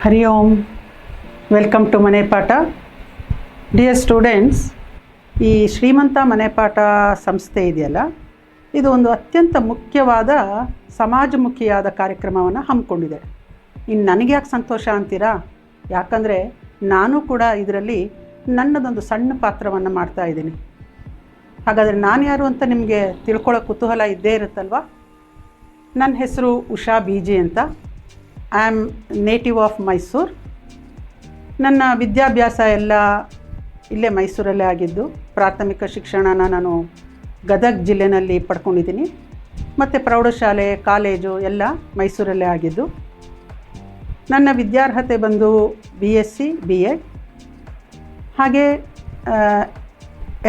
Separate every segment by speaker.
Speaker 1: Hari Om. Welcome to ಮನೆ ಪಾಠ. Dear students, ಈ ಶ್ರೀಮಂತ ಮನೆ ಪಾಠ ಸಂಸ್ಥೆ ಇದೆಯಲ್ಲ, ಇದು ಒಂದು ಅತ್ಯಂತ ಮುಖ್ಯವಾದ ಸಮಾಜಮುಖಿಯಾದ ಕಾರ್ಯಕ್ರಮವನ್ನು ಹಮ್ಮಿಕೊಂಡಿದೆ. ಇನ್ನು ನನಗೆ ಯಾಕೆ ಸಂತೋಷ ಅಂತೀರಾ? ಯಾಕಂದರೆ ನಾನು ಕೂಡ ಇದರಲ್ಲಿ ನನ್ನದೊಂದು ಸಣ್ಣ ಪಾತ್ರವನ್ನು ಮಾಡ್ತಾಯಿದ್ದೀನಿ. ಹಾಗಾದರೆ ನಾನು ಯಾರು ಅಂತ ನಿಮಗೆ ತಿಳ್ಕೊಳ್ಳೋ ಕುತೂಹಲ ಇದ್ದೇ ಇರುತ್ತಲ್ವ. ನನ್ನ ಹೆಸರು ಉಷಾ ಬೀಜಿ ಅಂತ. I am native of Mysuru. ನನ್ನ ವಿದ್ಯಾಭ್ಯಾಸ ಎಲ್ಲ ಇಲ್ಲೇ ಮೈಸೂರಲ್ಲೇ ಆಗಿದ್ದು. ಪ್ರಾಥಮಿಕ ಶಿಕ್ಷಣನ ನಾನು ಗದಗ ಜಿಲ್ಲೆಯಲ್ಲಿ ಪಡ್ಕೊಂಡಿದ್ದೀನಿ. ಮತ್ತು ಪ್ರೌಢಶಾಲೆ, ಕಾಲೇಜು ಎಲ್ಲ ಮೈಸೂರಲ್ಲೇ ಆಗಿದ್ದು. ನನ್ನ ವಿದ್ಯಾರ್ಹತೆ ಬಂದು BSc B.Ed, ಹಾಗೆ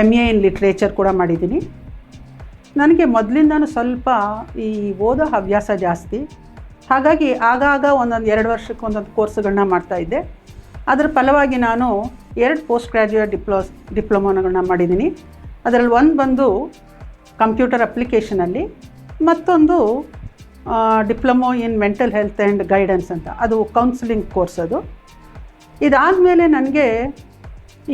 Speaker 1: MA ಇನ್ ಲಿಟ್ರೇಚರ್ ಕೂಡ ಮಾಡಿದ್ದೀನಿ. ನನಗೆ ಮೊದಲಿಂದನೂ ಸ್ವಲ್ಪ ಈ ಓದೋ ಹವ್ಯಾಸ ಜಾಸ್ತಿ. ಹಾಗಾಗಿ ಆಗಾಗ ಒಂದೊಂದು 2 ವರ್ಷಕ್ಕೆ ಒಂದೊಂದು ಕೋರ್ಸ್ಗಳನ್ನ ಮಾಡ್ತಾಯಿದ್ದೆ. ಅದರ ಫಲವಾಗಿ ನಾನು 2 ಪೋಸ್ಟ್ ಗ್ರ್ಯಾಜುಯೇಟ್ ಡಿಪ್ಲೊಮೊಗಳನ್ನ ಮಾಡಿದ್ದೀನಿ. ಅದರಲ್ಲಿ ಒಂದು ಬಂದು ಕಂಪ್ಯೂಟರ್ ಅಪ್ಲಿಕೇಶನಲ್ಲಿ, ಮತ್ತೊಂದು diploma in mental health and guidance ಅಂತ, ಅದು ಕೌನ್ಸಿಲಿಂಗ್ ಕೋರ್ಸ್. ಅದು ಇದಾದಮೇಲೆ ನನಗೆ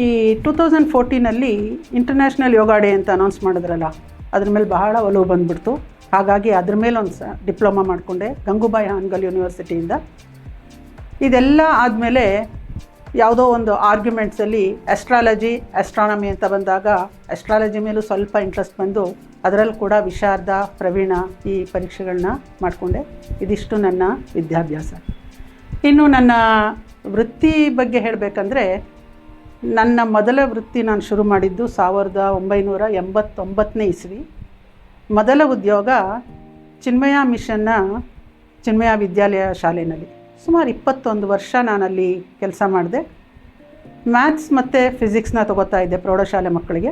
Speaker 1: ಈ 2014 ಇಂಟರ್ನ್ಯಾಷನಲ್ ಯೋಗ ಡೇ ಅಂತ ಅನೌನ್ಸ್ ಮಾಡಿದ್ರಲ್ಲ, ಅದ್ರ ಮೇಲೆ ಬಹಳ ಒಲವು ಬಂದುಬಿಡ್ತು. ಹಾಗಾಗಿ ಅದ್ರ ಮೇಲೆ ಒಂದು ಡಿಪ್ಲೊಮಾ ಮಾಡಿಕೊಂಡೆ ಗಂಗೂಬಾಯಿ ಹಾನಗಲ್ ಯೂನಿವರ್ಸಿಟಿಯಿಂದ. ಇದೆಲ್ಲ ಆದಮೇಲೆ ಯಾವುದೋ ಒಂದು ಆರ್ಗ್ಯುಮೆಂಟ್ಸಲ್ಲಿ ಆಸ್ಟ್ರಾನಮಿ ಅಂತ ಬಂದಾಗ ಆಸ್ಟ್ರಾಲಜಿ ಮೇಲೂ ಸ್ವಲ್ಪ ಇಂಟ್ರೆಸ್ಟ್ ಬಂದು ಅದರಲ್ಲಿ ಕೂಡ ವಿಶಾರ್ದ, ಪ್ರವೀಣ ಈ ಪರೀಕ್ಷೆಗಳನ್ನ ಮಾಡಿಕೊಂಡೆ. ಇದಿಷ್ಟು ನನ್ನ ವಿದ್ಯಾಭ್ಯಾಸ. ಇನ್ನು ನನ್ನ ವೃತ್ತಿ ಬಗ್ಗೆ ಹೇಳಬೇಕಂದ್ರೆ, ನನ್ನ ಮೊದಲ ವೃತ್ತಿ ನಾನು ಶುರು ಮಾಡಿದ್ದು 1989ನೇ ಇಸ್ವಿ. ಮೊದಲ ಉದ್ಯೋಗ ಚಿನ್ಮಯ ಮಿಷನ್ನ ಚಿನ್ಮಯ ವಿದ್ಯಾಲಯ ಶಾಲೆಯಲ್ಲಿ ಸುಮಾರು 21 ವರ್ಷ ನಾನಲ್ಲಿ ಕೆಲಸ ಮಾಡಿದೆ. ಮ್ಯಾಥ್ಸ್ ಮತ್ತು ಫಿಸಿಕ್ಸ್ನ ತೊಗೋತಾ ಇದ್ದೆ ಪ್ರೌಢಶಾಲೆ ಮಕ್ಕಳಿಗೆ.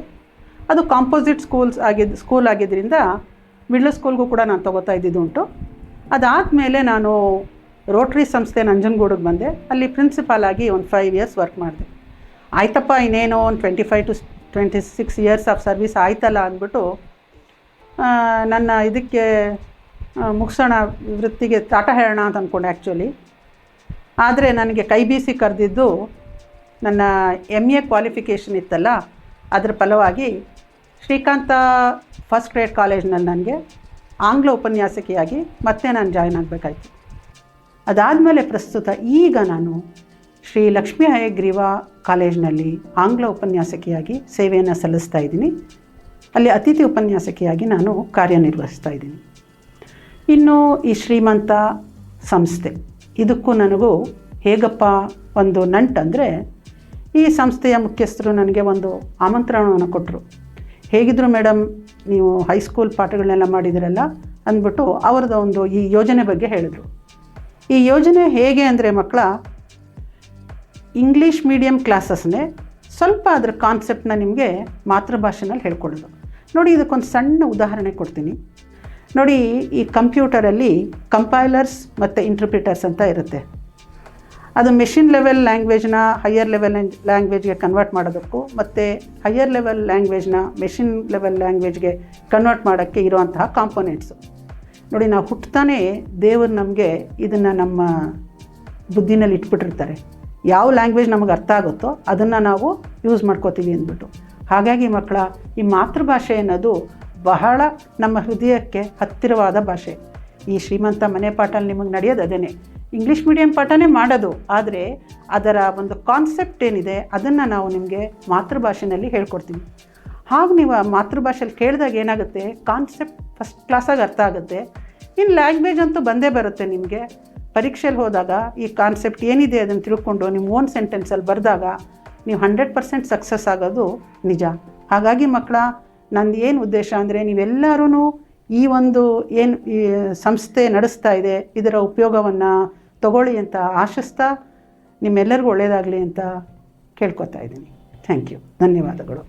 Speaker 1: ಅದು ಕಾಂಪೋಸಿಟ್ ಸ್ಕೂಲ್ ಆಗಿದ್ದರಿಂದ ಮಿಡ್ಲ್ ಸ್ಕೂಲ್ಗೂ ಕೂಡ ನಾನು ತೊಗೋತಾ ಇದ್ದಿದ್ದು ಉಂಟು. ಅದಾದಮೇಲೆ ನಾನು ರೋಟ್ರಿ ಸಂಸ್ಥೆ ನಂಜನಗೂಡಿಗೆ ಬಂದೆ. ಅಲ್ಲಿ ಪ್ರಿನ್ಸಿಪಾಲ್ ಆಗಿ ಒಂದು 5 ಇಯರ್ಸ್ ವರ್ಕ್ ಮಾಡಿದೆ. ಆಯ್ತಪ್ಪ, ಇನ್ನೇನೋ ಒಂದು 25 to 26 ಇಯರ್ಸ್ ಆಫ್ ಸರ್ವಿಸ್ ಆಯ್ತಲ್ಲ ಅಂದ್ಬಿಟ್ಟು ನನ್ನ ಇದಕ್ಕೆ ಮುಗಿಸೋಣ, ವೃತ್ತಿಗೆ ಟಾಟಾ ಹೇಳೋಣ ಅಂತ ಅಂದ್ಕೊಂಡೆ ಆ್ಯಕ್ಚುಲಿ. ಆದರೆ ನನಗೆ ಕೈ ಬೀಸಿ ಕರೆದಿದ್ದು ನನ್ನ MA ಕ್ವಾಲಿಫಿಕೇಷನ್ ಇತ್ತಲ್ಲ, ಅದರ ಫಲವಾಗಿ ಶ್ರೀಕಾಂತ ಫಸ್ಟ್ ಗ್ರೇಡ್ ಕಾಲೇಜ್ನಲ್ಲಿ ನನಗೆ ಆಂಗ್ಲ ಉಪನ್ಯಾಸಕಿಯಾಗಿ ಮತ್ತೆ ನಾನು ಜಾಯ್ನ್ ಆಗಬೇಕಾಯ್ತು. ಅದಾದಮೇಲೆ ಪ್ರಸ್ತುತ ಈಗ ನಾನು ಶ್ರೀ ಲಕ್ಷ್ಮೀ ಹಯಗ್ರೀವ ಕಾಲೇಜ್ನಲ್ಲಿ ಆಂಗ್ಲ ಉಪನ್ಯಾಸಕಿಯಾಗಿ ಸೇವೆಯನ್ನು ಸಲ್ಲಿಸ್ತಾ ಇದ್ದೀನಿ. ಅಲ್ಲಿ ಅತಿಥಿ ಉಪನ್ಯಾಸಕಿಯಾಗಿ ನಾನು ಕಾರ್ಯನಿರ್ವಹಿಸ್ತಾ ಇದ್ದೀನಿ. ಇನ್ನು ಈ ಶ್ರೀಮಂತ ಸಂಸ್ಥೆ, ಇದಕ್ಕೂ ನನಗೂ ಹೇಗಪ್ಪ ಒಂದು ನಂಟಂದರೆ, ಈ ಸಂಸ್ಥೆಯ ಮುಖ್ಯಸ್ಥರು ನನಗೆ ಒಂದು ಆಮಂತ್ರಣವನ್ನು ಕೊಟ್ಟರು. ಹೇಗಿದ್ರು ಮೇಡಮ್, ನೀವು ಹೈಸ್ಕೂಲ್ ಪಾಠಗಳನ್ನೆಲ್ಲ ಮಾಡಿದಿರಲ್ಲ ಅಂದ್ಬಿಟ್ಟು ಅವ್ರದ್ದು ಒಂದು ಈ ಯೋಜನೆ ಬಗ್ಗೆ ಹೇಳಿದರು. ಈ ಯೋಜನೆ ಹೇಗೆ ಅಂದರೆ, ಮಕ್ಕಳ ಇಂಗ್ಲೀಷ್ ಮೀಡಿಯಮ್ ಕ್ಲಾಸಸ್ನೇ ಸ್ವಲ್ಪ ಅದರ ಕಾನ್ಸೆಪ್ಟನ್ನ ನಿಮಗೆ ಮಾತೃಭಾಷೆನಲ್ಲಿ ಹೇಳ್ಕೊಡೋದು. ನೋಡಿ, ಇದಕ್ಕೊಂದು ಸಣ್ಣ ಉದಾಹರಣೆ ಕೊಡ್ತೀನಿ ನೋಡಿ. ಈ ಕಂಪ್ಯೂಟರಲ್ಲಿ ಕಂಪೈಲರ್ಸ್ ಮತ್ತು ಇಂಟರ್ಪ್ರಿಟರ್ಸ್ ಅಂತ ಇರುತ್ತೆ. ಅದು ಮೆಷಿನ್ ಲೆವೆಲ್ ಲ್ಯಾಂಗ್ವೇಜ್ನ ಹೈಯರ್ ಲೆವೆಲ್ ಲ್ಯಾಂಗ್ವೇಜ್ಗೆ ಕನ್ವರ್ಟ್ ಮಾಡೋದಕ್ಕೂ ಮತ್ತು ಹೈಯರ್ ಲೆವೆಲ್ ಲ್ಯಾಂಗ್ವೇಜ್ನ ಮೆಷಿನ್ ಲೆವೆಲ್ ಲ್ಯಾಂಗ್ವೇಜ್ಗೆ ಕನ್ವರ್ಟ್ ಮಾಡೋಕ್ಕೆ ಇರುವಂತಹ ಕಾಂಪೊನೆಂಟ್ಸು. ನೋಡಿ, ನಾವು ಹುಟ್ಟುತ್ತಾನೆ ದೇವರು ನಮಗೆ ಇದನ್ನು ನಮ್ಮ ಬುದ್ಧಿನಲ್ಲಿ ಇಟ್ಬಿಟ್ಟಿರ್ತಾರೆ. ಯಾವ ಲ್ಯಾಂಗ್ವೇಜ್ ನಮಗೆ ಅರ್ಥ ಆಗುತ್ತೋ ಅದನ್ನು ನಾವು ಯೂಸ್ ಮಾಡ್ಕೋತೀವಿ ಅಂದ್ಬಿಟ್ಟು. ಹಾಗಾಗಿ ಮಕ್ಕಳ, ಈ ಮಾತೃಭಾಷೆ ಅನ್ನೋದು ಬಹಳ ನಮ್ಮ ಹೃದಯಕ್ಕೆ ಹತ್ತಿರವಾದ ಭಾಷೆ. ಈ ಶ್ರೀಮಂತ ಮನೆ ಪಾಠಲ್ಲಿ ನಿಮಗೆ ನಡೆಯೋದು ಅದೇನೆ. ಇಂಗ್ಲೀಷ್ ಮೀಡಿಯಂ ಪಾಠನೇ ಮಾಡೋದು, ಆದರೆ ಅದರ ಒಂದು ಕಾನ್ಸೆಪ್ಟ್ ಏನಿದೆ ಅದನ್ನು ನಾವು ನಿಮಗೆ ಮಾತೃಭಾಷೆಯಲ್ಲಿ ಹೇಳ್ಕೊಡ್ತೀವಿ. ಹಾಗೆ ನೀವು ಮಾತೃಭಾಷೆಯಲ್ಲಿ ಕೇಳಿದಾಗ ಏನಾಗುತ್ತೆ, ಕಾನ್ಸೆಪ್ಟ್ ಫಸ್ಟ್ ಕ್ಲಾಸಾಗಿ ಅರ್ಥ ಆಗುತ್ತೆ. ಇನ್ನು ಲ್ಯಾಂಗ್ವೇಜ್ ಅಂತೂ ಬಂದೇ ಬರುತ್ತೆ ನಿಮಗೆ. ಪರೀಕ್ಷೆಯಲ್ಲಿ ಹೋದಾಗ ಈ ಕಾನ್ಸೆಪ್ಟ್ ಏನಿದೆ ಅದನ್ನು ತಿಳ್ಕೊಂಡು ನಿಮ್ಮ ಓನ್ ಸೆಂಟೆನ್ಸಲ್ಲಿ ಬರೆದಾಗ ನೀವು 100% ಸಕ್ಸಸ್ ಆಗೋದು ನಿಜ. ಹಾಗಾಗಿ ಮಕ್ಕಳ, ನಂದು ಏನು ಉದ್ದೇಶ ಅಂದರೆ, ನೀವೆಲ್ಲರೂ ಈ ಒಂದು ಏನು ಈ ಸಂಸ್ಥೆ ನಡೆಸ್ತಾ ಇದೆ ಇದರ ಉಪಯೋಗವನ್ನು ತಗೊಳ್ಳಿ ಅಂತ ಆಶಿಸ್ತಾ, ನಿಮ್ಮೆಲ್ಲರಿಗೂ ಒಳ್ಳೆಯದಾಗಲಿ ಅಂತ ಕೇಳ್ಕೊತಾ ಇದ್ದೀನಿ. Thank you. ಧನ್ಯವಾದಗಳು.